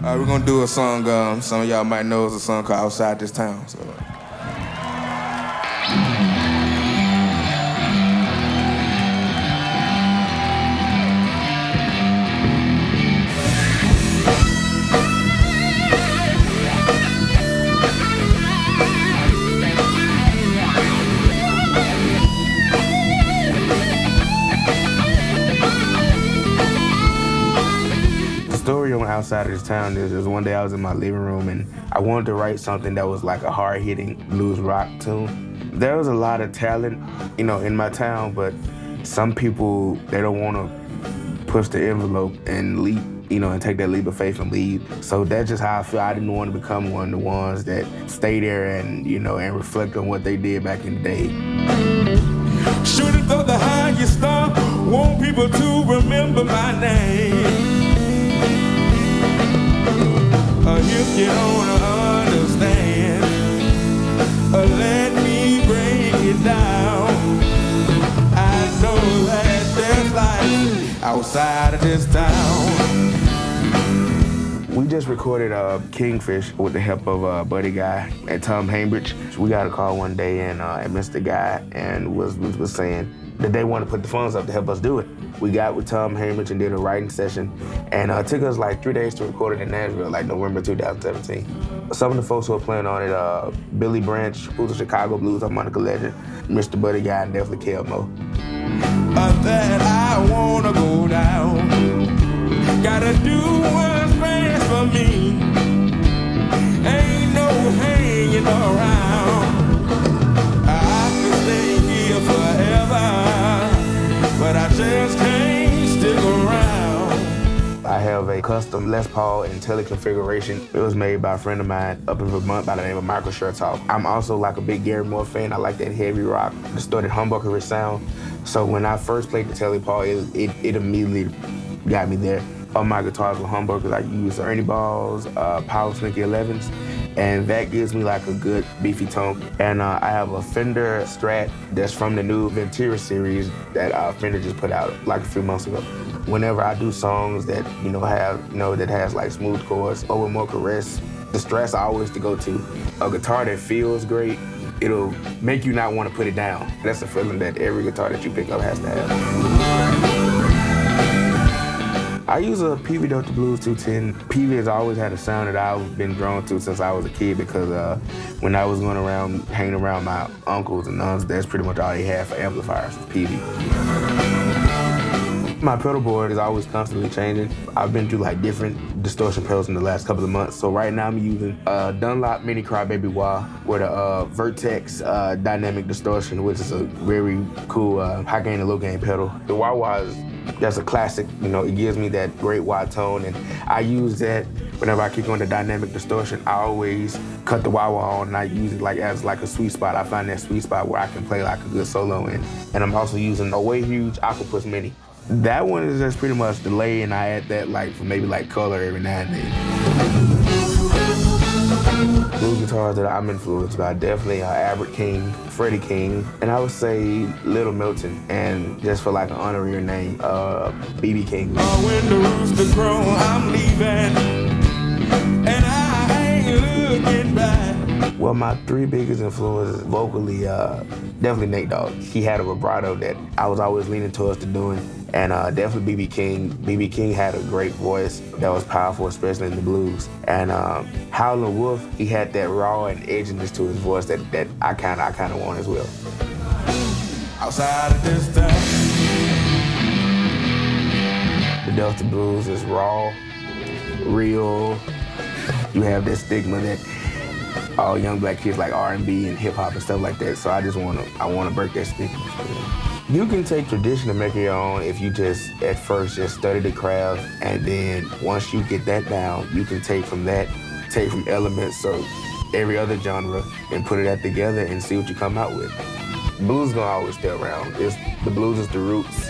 We're gonna do a song, some of y'all might know it's a song called Outside This Town. So. The story on Outside of This Town is one day I was in my living room and I wanted to write something that was like a hard-hitting blues rock tune. There was a lot of talent, in my town, but some people, they don't want to push the envelope and leap, and take that leap of faith and leave. So that's just how I feel. I didn't want to become one of the ones that stay there and, and reflect on what they did back in the day. Shooting for the highest star, want people to remember my name. If you don't understand, let me break it down. I know that there's life outside of this town. We just recorded Kingfish with the help of Buddy Guy and Tom Hambridge. We got a call one day and Mr. Guy and was saying that they want to put the funds up to help us do it. We got with Tom Hambridge and did a writing session, and it took us like 3 days to record it in Nashville, like November 2017. Some of the folks who are playing on it, Billy Branch, who's a Chicago blues harmonica legend, Mr. Buddy Guy, and definitely Kelmo. That I wanna go down, gotta do what's best for me. Ain't no hanging around. I could stay here forever, but I just can't stick around. I have a custom Les Paul and tele configuration. It was made by a friend of mine up in Vermont by the name of Michael Schertoff. I'm also like a big Gary Moore fan. I like that heavy rock, distorted humbucker sound. So when I first played the tele-paul, it immediately got me there. On my guitars with humbuckers, I use Ernie Balls, Power Slinky 11s, and that gives me like a good beefy tone. And I have a Fender Strat that's from the new Ventura series that Fender just put out like a few months ago. Whenever I do songs that that has like smooth chords or with more caress, the Strat's always the go-to. A guitar that feels great, it'll make you not want to put it down. That's a feeling that every guitar that you pick up has to have. I use a Peavey Delta Blues 210. Peavey has always had a sound that I've been drawn to since I was a kid because when I was going around, hanging around my uncles and aunts, that's pretty much all they had for amplifiers was Peavey. My pedal board is always constantly changing. I've been through like different distortion pedals in the last couple of months. So right now I'm using Dunlop Mini Crybaby Wah with a Vertex dynamic distortion, which is a very cool high gain and low gain pedal. The wah-wah that's a classic, it gives me that great wah tone, and I use that whenever I kick on the dynamic distortion. I always cut the wah-wah on and I use it like as like a sweet spot. I find that sweet spot where I can play like a good solo in. And I'm also using a way huge Octopus Mini. That one is just pretty much delay, and I add that like for maybe like color every now and then. Blues guitars that I'm influenced by, definitely Albert King, Freddie King, and I would say Little Milton, and just for like an honorary name, B.B. King. When the rooster crow, I'm leaving, and I ain't looking back. Well, my 3 biggest influences vocally, definitely Nate Dogg. He had a vibrato that I was always leaning towards to doing. And definitely B.B. King. B.B. King had a great voice that was powerful, especially in the blues. And Howlin' Wolf, he had that raw and edginess to his voice that I kind of want as well. Outside of this town, the Delta blues is raw, real. You have that stigma that all young black kids like R&B and hip hop and stuff like that. So I want to break that stigma. You can take tradition and make it your own if you just, at first, just study the craft, and then once you get that down, you can take from elements of every other genre and put it all together and see what you come out with. Blues is gonna always stay around. The blues is the roots.